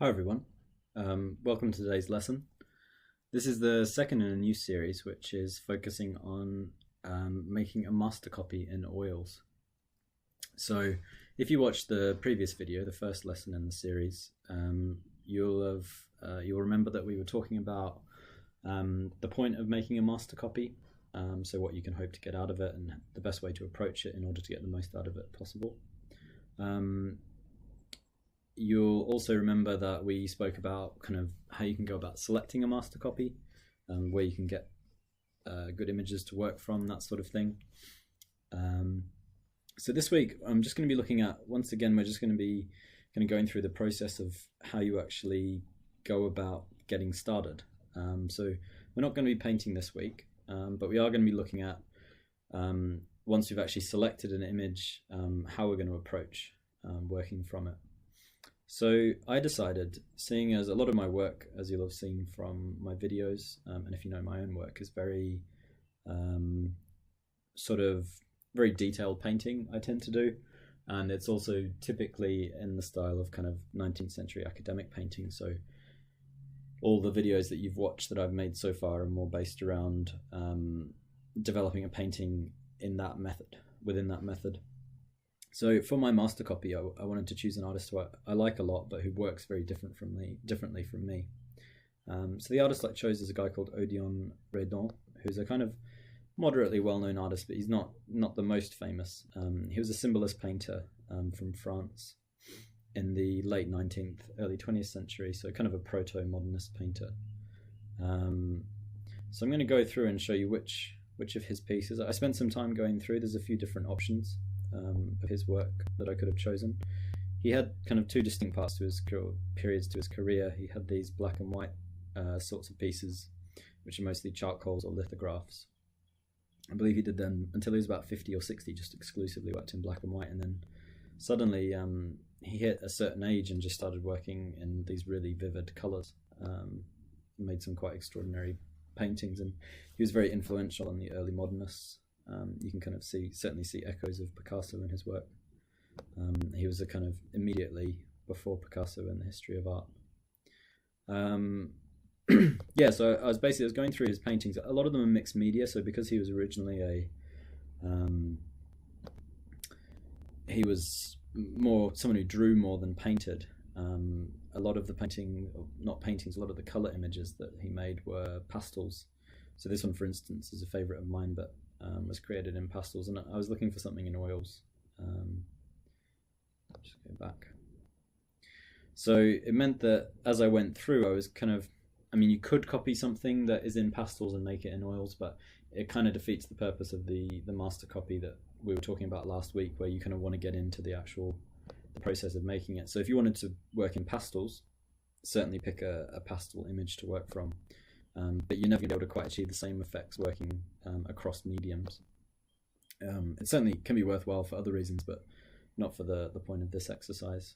Hi everyone, welcome to today's lesson. This is the second in a new series which is focusing on making a master copy in oils. So if you watched the previous video, the first lesson in the series, you'll remember that we were talking about the point of making a master copy, so what you can hope to get out of it and the best way to approach it in order to get the most out of it possible. You'll also remember that we spoke about kind of how you can go about selecting a master copy, where you can get good images to work from, that sort of thing. So this week I'm just going to be looking at, once again, we're just going to be going through the process of how you actually go about getting started. So we're not going to be painting this week, but we are going to be looking at, once we've actually selected an image, how we're going to approach working from it. So I decided, seeing as a lot of my work, as you'll have seen from my videos, and if you know my own work, is very sort of very detailed painting I tend to do, and it's also typically in the style of kind of 19th century academic painting. So all the videos that you've watched that I've made so far are more based around developing a painting in that method, within that method. So for my master copy, I wanted to choose an artist who I like a lot, but who works very differently from me. So the artist I chose is a guy called Odilon Redon, who's a kind of moderately well-known artist, but he's not the most famous. He was a symbolist painter from France in the late 19th, early 20th century, so kind of a proto-modernist painter. So I'm going to go through and show you which of his pieces. I spent some time going through. There's a few different options of his work that I could have chosen. He had kind of two distinct periods to his career. He had these black and white sorts of pieces, which are mostly charcoals or lithographs. I believe he did them until he was about 50 or 60, just exclusively worked in black and white, and then suddenly he hit a certain age and just started working in these really vivid colours. Made some quite extraordinary paintings, and he was very influential on the early modernists. You can kind of certainly see echoes of Picasso in his work. He was a kind of immediately before Picasso in the history of art. Yeah, so I was going through his paintings. A lot of them are mixed media, so because he was originally he was more someone who drew more than painted. A lot of the a lot of the color images that he made were pastels. So this one, for instance, is a favorite of mine, but was created in pastels, and I was looking for something in oils. Just go back. So it meant that as I went through, I was kind of, you could copy something that is in pastels and make it in oils, but it kind of defeats the purpose of the master copy that we were talking about last week, where you kind of want to get into the process of making it. So if you wanted to work in pastels, certainly pick a pastel image to work from. But you're never going to be able to quite achieve the same effects working across mediums. It certainly can be worthwhile for other reasons, but not for the point of this exercise.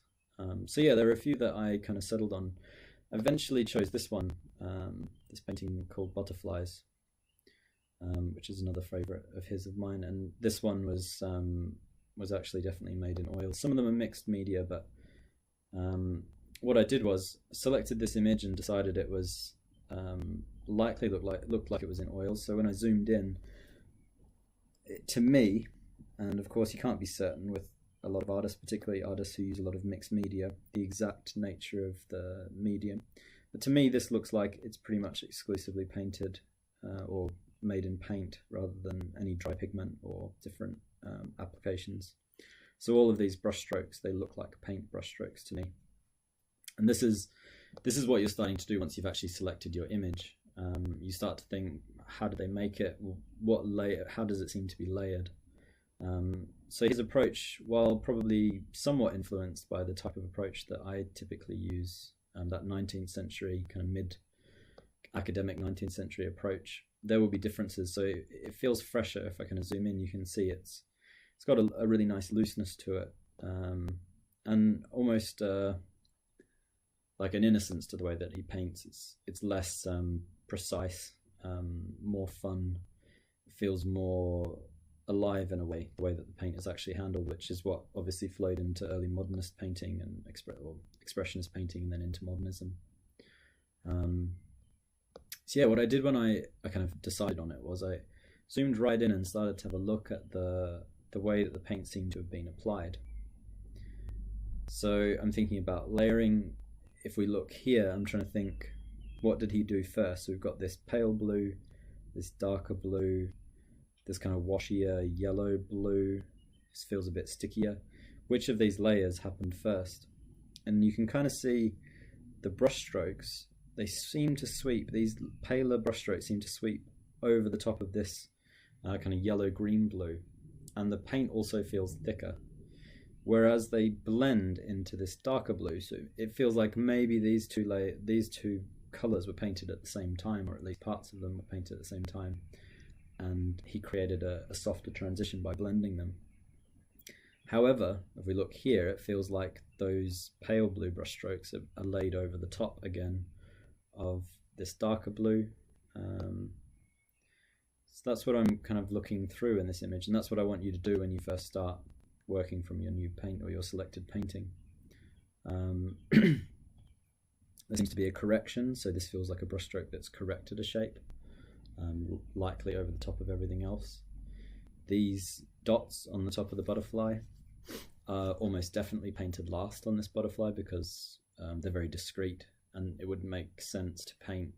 So yeah, there are a few that I kind of settled on. I eventually chose this one, this painting called Butterflies, which is another favorite of his of mine. And this one was actually definitely made in oil. Some of them are mixed media, but what I did was selected this image and decided it was likely looked like it was in oils. So when I zoomed in, to me, and of course you can't be certain with a lot of artists, particularly artists who use a lot of mixed media, the exact nature of the medium, but to me this looks like it's pretty much exclusively painted or made in paint rather than any dry pigment or different applications. So all of these brush strokes, they look like paint brush strokes to me, and this is what you're starting to do once you've actually selected your image. You start to think, how do they make it? What layer? How does it seem to be layered? So his approach, while probably somewhat influenced by the type of approach that I typically use, that 19th century kind of mid-academic 19th century approach, there will be differences. So it feels fresher. If I kind of zoom in, you can see it's got a really nice looseness to it, and almost like an innocence to the way that he paints. It's less precise, more fun. It feels more alive in a way, the way that the paint is actually handled, which is what obviously flowed into early modernist painting and expressionist painting, and then into modernism. So yeah, what I did when I kind of decided on it was I zoomed right in and started to have a look at the way that the paint seemed to have been applied. So I'm thinking about layering. If we look here, I'm trying to think, what did he do first? So we've got this pale blue, this darker blue, this kind of washier yellow blue. This feels a bit stickier. Which of these layers happened first? And you can kind of see the brush strokes. They seem to sweep, these paler brush strokes seem to sweep over the top of this kind of yellow-green blue. And the paint also feels thicker. Whereas they blend into this darker blue, so it feels like maybe these two colors were painted at the same time, or at least parts of them were painted at the same time, and he created a softer transition by blending them. However, if we look here, it feels like those pale blue brush strokes are laid over the top again of this darker blue. So that's what I'm kind of looking through in this image, and that's what I want you to do when you first start working from your new paint or your selected painting. There seems to be a correction, so this feels like a brushstroke that's corrected a shape, likely over the top of everything else. These dots on the top of the butterfly are almost definitely painted last on this butterfly because they're very discreet, and it wouldn't make sense to paint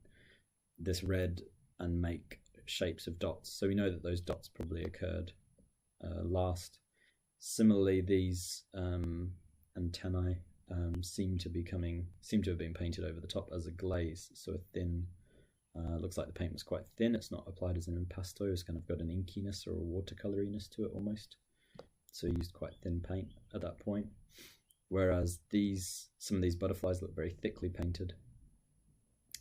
this red and make shapes of dots. So we know that those dots probably occurred last. Similarly, these antennae seem to have been painted over the top as a glaze, so a thin. Looks like the paint was quite thin. It's not applied as an impasto. It's kind of got an inkiness or a watercoloriness to it almost. So he used quite thin paint at that point. Whereas some of these butterflies look very thickly painted.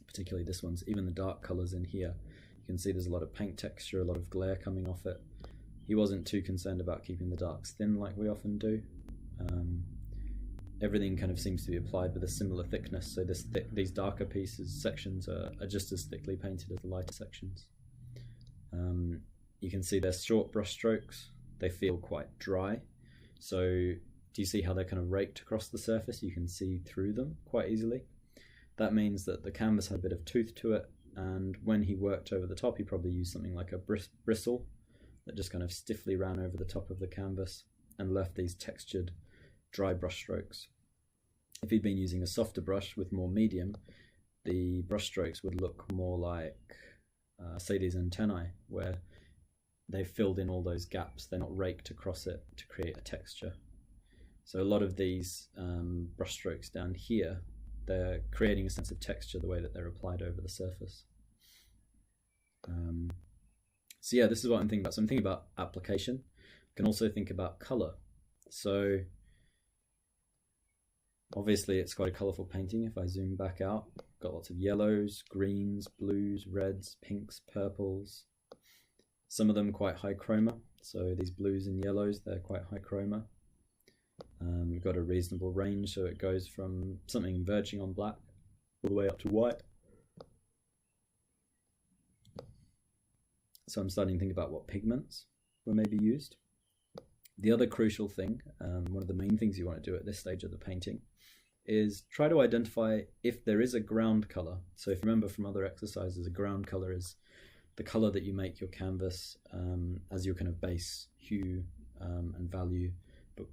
Particularly this one's. Even the dark colors in here, you can see there's a lot of paint texture, a lot of glare coming off it. He wasn't too concerned about keeping the darks thin like we often do. Everything kind of seems to be applied with a similar thickness, so these darker sections are just as thickly painted as the lighter sections. You can see they're short brush strokes. They feel quite dry. So do you see how they're kind of raked across the surface? You can see through them quite easily. That means that the canvas had a bit of tooth to it, and when he worked over the top, he probably used something like a bristle that just kind of stiffly ran over the top of the canvas and left these textured dry brush strokes. If he'd been using a softer brush with more medium, the brush strokes would look more like, say, these antennae, where they've filled in all those gaps. They're not raked across it to create a texture. So a lot of these brush strokes down here, they're creating a sense of texture the way that they're applied over the surface. So yeah, this is what I'm thinking about. So I'm thinking about application. I can also think about color. So obviously it's quite a colourful painting. If I zoom back out, got lots of yellows, greens, blues, reds, pinks, purples. Some of them quite high chroma. So these blues and yellows, they're quite high chroma. We've got a reasonable range, so it goes from something verging on black all the way up to white. So I'm starting to think about what pigments were maybe used. The other crucial thing, one of the main things you want to do at this stage of the painting, is try to identify if there is a ground color. So if you remember from other exercises, a ground color is the color that you make your canvas as your kind of base hue and value, but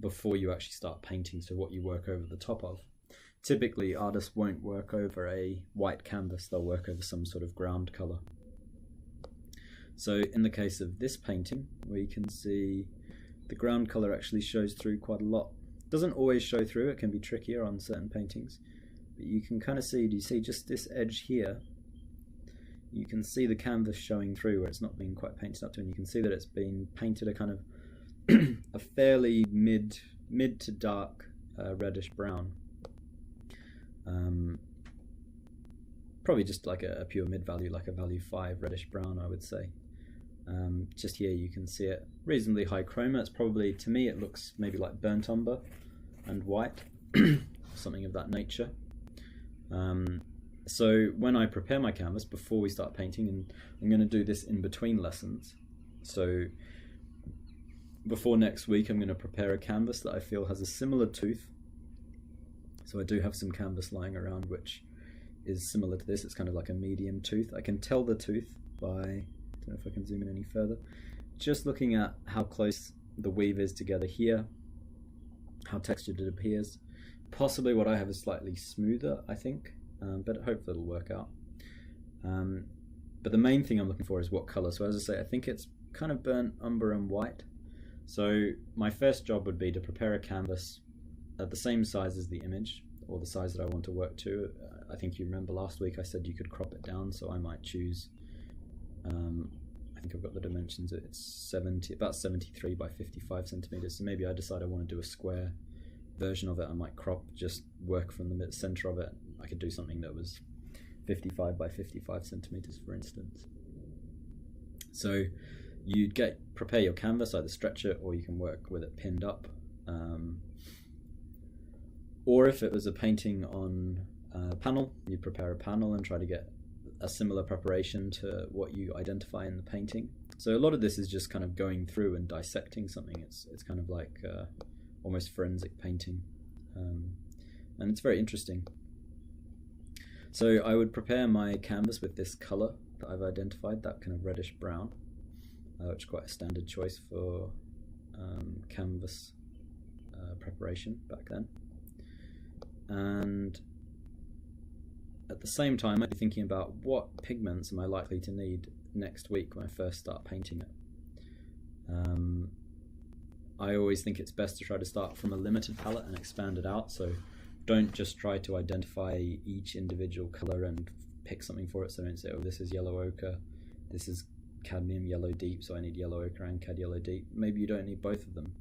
before you actually start painting, so what you work over the top of. Typically, artists won't work over a white canvas, they'll work over some sort of ground color. So in the case of this painting, we can see the ground color actually shows through quite a lot. It doesn't always show through, it can be trickier on certain paintings, but you can kind of see, do you see just this edge here? You can see the canvas showing through where it's not being quite painted up to, and you can see that it's been painted a kind of a fairly mid to dark reddish brown. Probably just like a pure mid value, like a value 5 reddish brown, I would say. Just here you can see it reasonably high chroma. It's probably, to me, it looks maybe like burnt umber and white, something of that nature. So when I prepare my canvas before we start painting, and I'm going to do this in between lessons, so before next week, I'm going to prepare a canvas that I feel has a similar tooth. So I do have some canvas lying around which is similar to this. It's kind of like a medium tooth. I can tell the tooth by, I don't know if I can zoom in any further, just looking at how close the weave is together here, how textured it appears. Possibly what I have is slightly smoother, I think, but hopefully it'll work out. But the main thing I'm looking for is what color. So as I say, I think it's kind of burnt umber and white. So my first job would be to prepare a canvas at the same size as the image, or the size that I want to work to. I think you remember last week I said you could crop it down, so I might choose, I think I've got the dimensions, it's about 73 by 55 centimeters. So maybe I decide I want to do a square version of it. I might crop, just work from the center of it. I could do something that was 55 by 55 centimeters, for instance. So you'd prepare your canvas, either stretch it or you can work with it pinned up. Or if it was a painting on a panel, you'd prepare a panel and try to get a similar preparation to what you identify in the painting. So a lot of this is just kind of going through and dissecting something. It's kind of like almost forensic painting, and it's very interesting. So I would prepare my canvas with this color that I've identified, that kind of reddish brown, which is quite a standard choice for canvas preparation back then. And at the same time, I'd be thinking about what pigments am I likely to need next week when I first start painting it. I always think it's best to try to start from a limited palette and expand it out. So don't just try to identify each individual color and pick something for it. So don't say, oh, this is yellow ochre, this is cadmium yellow deep, so I need yellow ochre and cad yellow deep. Maybe you don't need both of them.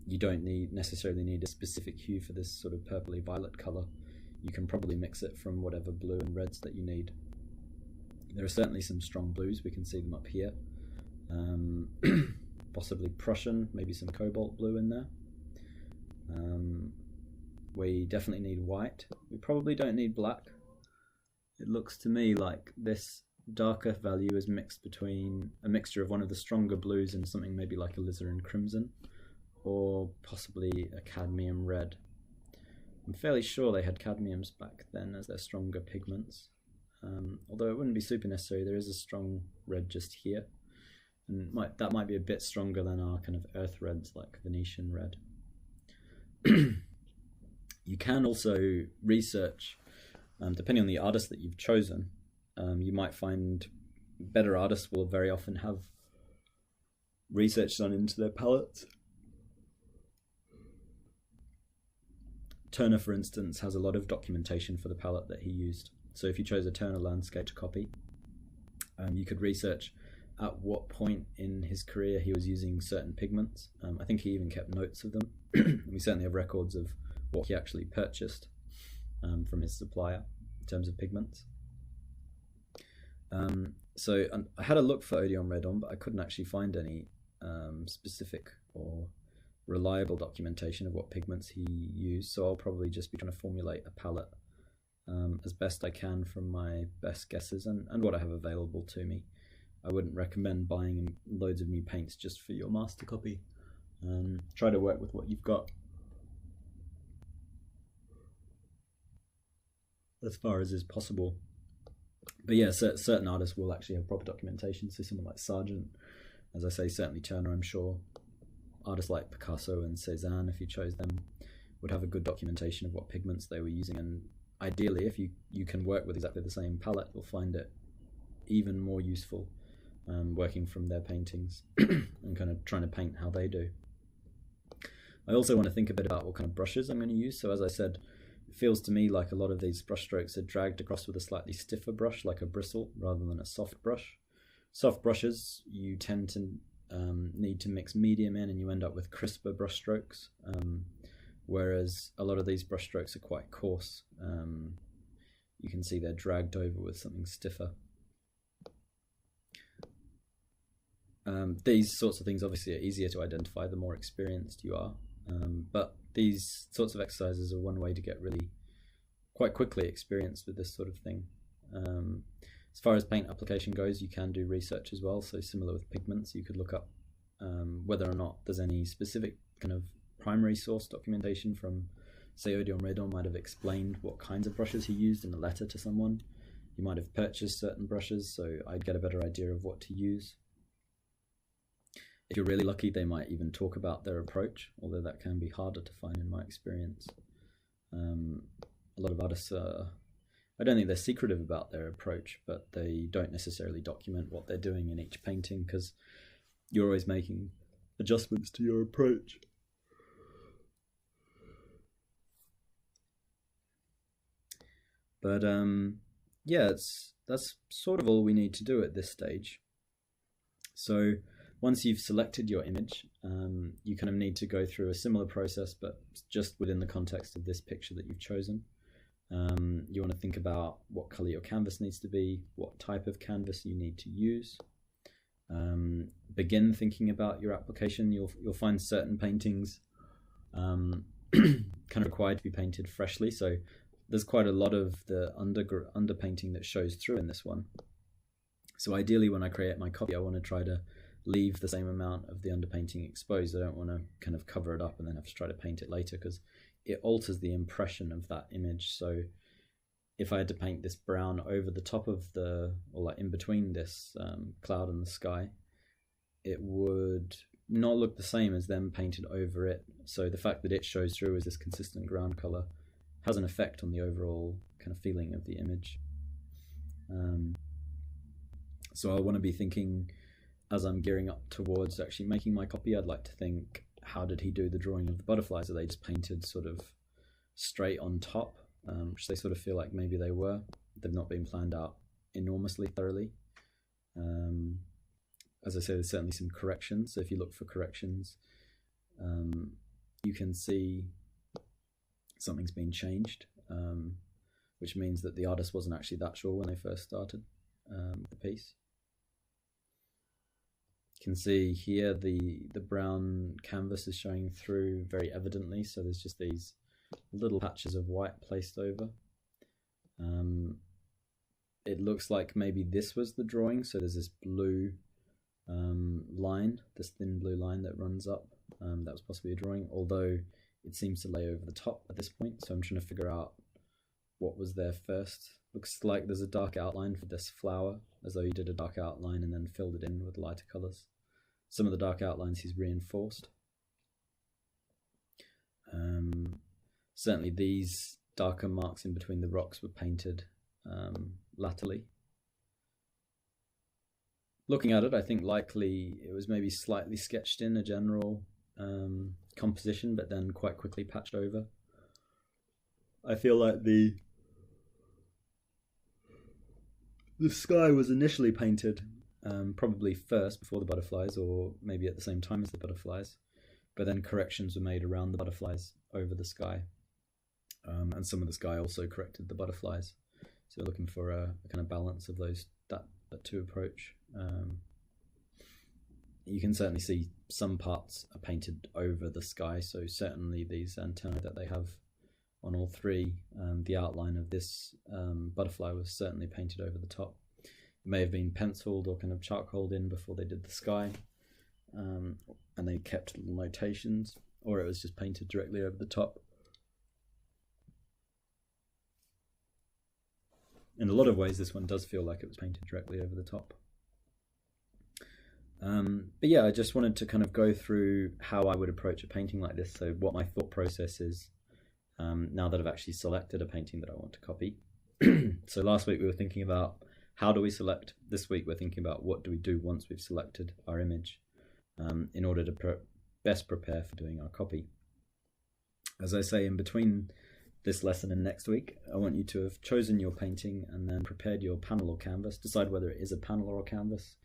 You don't necessarily need a specific hue for this sort of purpley violet color. You can probably mix it from whatever blue and reds that you need. There are certainly some strong blues, we can see them up here. Possibly Prussian, maybe some cobalt blue in there. We definitely need white. We probably don't need black. It looks to me like this darker value is mixed between a mixture of one of the stronger blues and something maybe like alizarin crimson, or possibly a cadmium red. I'm fairly sure they had cadmiums back then as their stronger pigments, although it wouldn't be super necessary. There is a strong red just here, and that might be a bit stronger than our kind of earth reds like Venetian red. You can also research, depending on the artist that you've chosen. You might find better artists will very often have research done into their palettes. Turner, for instance, has a lot of documentation for the palette that he used. So if you chose a Turner landscape to copy, you could research at what point in his career he was using certain pigments. I think he even kept notes of them. We certainly have records of what he actually purchased from his supplier in terms of pigments. So I had a look for Odeon Redon, but I couldn't actually find any specific or reliable documentation of what pigments he used, so I'll probably just be trying to formulate a palette as best I can from my best guesses and what I have available to me. I wouldn't recommend buying loads of new paints just for your master copy. Try to work with what you've got as far as is possible. But yeah, certain artists will actually have proper documentation. So someone like Sargent, as I say, certainly Turner, I'm sure. Artists like Picasso and Cézanne, if you chose them, would have a good documentation of what pigments they were using. And ideally, if you can work with exactly the same palette, you'll find it even more useful working from their paintings and kind of trying to paint how they do. I also want to think a bit about what kind of brushes I'm going to use. So as I said, it feels to me like a lot of these brush strokes are dragged across with a slightly stiffer brush, like a bristle, rather than a soft brush. Soft brushes, you tend to need to mix medium in and you end up with crisper brush strokes, whereas a lot of these brush strokes are quite coarse. You can see they're dragged over with something stiffer. These sorts of things obviously are easier to identify the more experienced you are, but these sorts of exercises are one way to get really quite quickly experienced with this sort of thing. As far as paint application goes, you can do research as well. So similar with pigments, you could look up whether or not there's any specific kind of primary source documentation from, say, Odeon Redon might have explained what kinds of brushes he used in a letter to someone. He might have purchased certain brushes, so I'd get a better idea of what to use. If you're really lucky, they might even talk about their approach, although that can be harder to find in my experience. A lot of artists I don't think they're secretive about their approach, but they don't necessarily document what they're doing in each painting because you're always making adjustments to your approach. But yeah, that's sort of all we need to do at this stage. So once you've selected your image, you kind of need to go through a similar process, but just within the context of this picture that you've chosen. You want to think about what color your canvas needs to be, what type of canvas you need to use. Begin thinking about your application. You'll find certain paintings kind of required to be painted freshly, so there's quite a lot of the underpainting that shows through in this one. So ideally, when I create my copy, I want to try to leave the same amount of the underpainting exposed. I don't want to kind of cover it up and then have to try to paint it later, because it alters the impression of that image. So if I had to paint this brown over the top of or like in between this cloud and the sky, it would not look the same as them painted over it. So the fact that it shows through as this consistent ground color has an effect on the overall kind of feeling of the image. So I want to be thinking, as I'm gearing up towards actually making my copy, I'd like to think, how did he do the drawing of the butterflies? Are they just painted sort of straight on top, which they sort of feel like maybe they were. They've not been planned out enormously thoroughly. As I say, there's certainly some corrections. So if you look for corrections, you can see something's been changed, which means that the artist wasn't actually that sure when they first started the piece. You can see here the brown canvas is showing through very evidently, so there's just these little patches of white placed over. It looks like maybe this was the drawing, so there's this blue line, this thin blue line that runs up. That was possibly a drawing, although it seems to lay over the top at this point, so I'm trying to figure out what was there first. Looks like there's a dark outline for this flower, as though he did a dark outline and then filled it in with lighter colours. Some of the dark outlines he's reinforced. Certainly these darker marks in between the rocks were painted latterly. Looking at it, I think likely it was maybe slightly sketched in a general composition, but then quite quickly patched over. I feel like the sky was initially painted probably first before the butterflies, or maybe at the same time as the butterflies, but then corrections were made around the butterflies over the sky, and some of the sky also corrected the butterflies. So we're looking for a kind of balance of that two approach. You can certainly see some parts are painted over the sky, so certainly these antennae that they have on all three, the outline of this butterfly was certainly painted over the top. It may have been penciled or kind of charcoaled in before they did the sky, and they kept little notations, or it was just painted directly over the top. In a lot of ways, this one does feel like it was painted directly over the top. But yeah, I just wanted to kind of go through how I would approach a painting like this, so what my thought process is now that I've actually selected a painting that I want to copy. So last week we were thinking about how do we select. This week we're thinking about what do we do once we've selected our image in order to best prepare for doing our copy. As I say, in between this lesson and next week, I want you to have chosen your painting and then prepared your panel or canvas. Decide whether it is a panel or a canvas.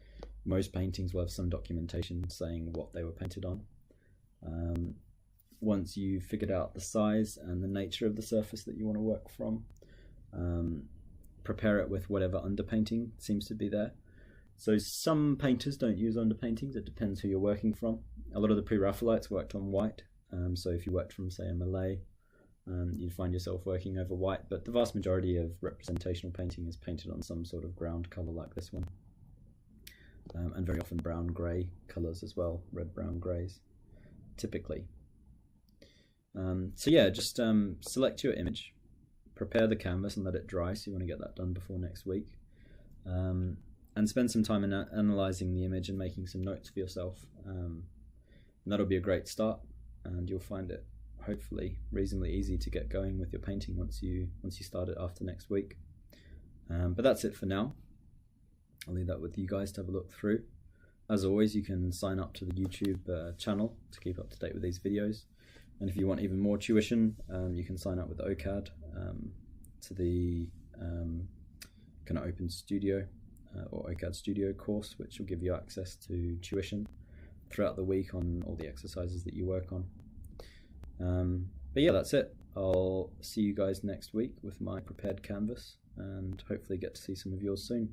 Most paintings will have some documentation saying what they were painted on. Once you've figured out the size and the nature of the surface that you want to work from, prepare it with whatever underpainting seems to be there. So some painters don't use underpaintings, it depends who you're working from. A lot of the Pre-Raphaelites worked on white, so if you worked from, say, a Malay, you'd find yourself working over white, but the vast majority of representational painting is painted on some sort of ground colour like this one. and very often brown grey colours as well, red, brown, greys, typically. So yeah, just select your image, prepare the canvas and let it dry, so you want to get that done before next week, and spend some time in analysing the image and making some notes for yourself. And that'll be a great start, and you'll find it hopefully reasonably easy to get going with your painting once you start it after next week. But that's it for now. I'll leave that with you guys to have a look through. As always, you can sign up to the YouTube channel to keep up to date with these videos. And if you want even more tuition, you can sign up with OCAD to the kind of Open Studio or OCAD Studio course, which will give you access to tuition throughout the week on all the exercises that you work on. But yeah, that's it. I'll see you guys next week with my prepared canvas, and hopefully get to see some of yours soon.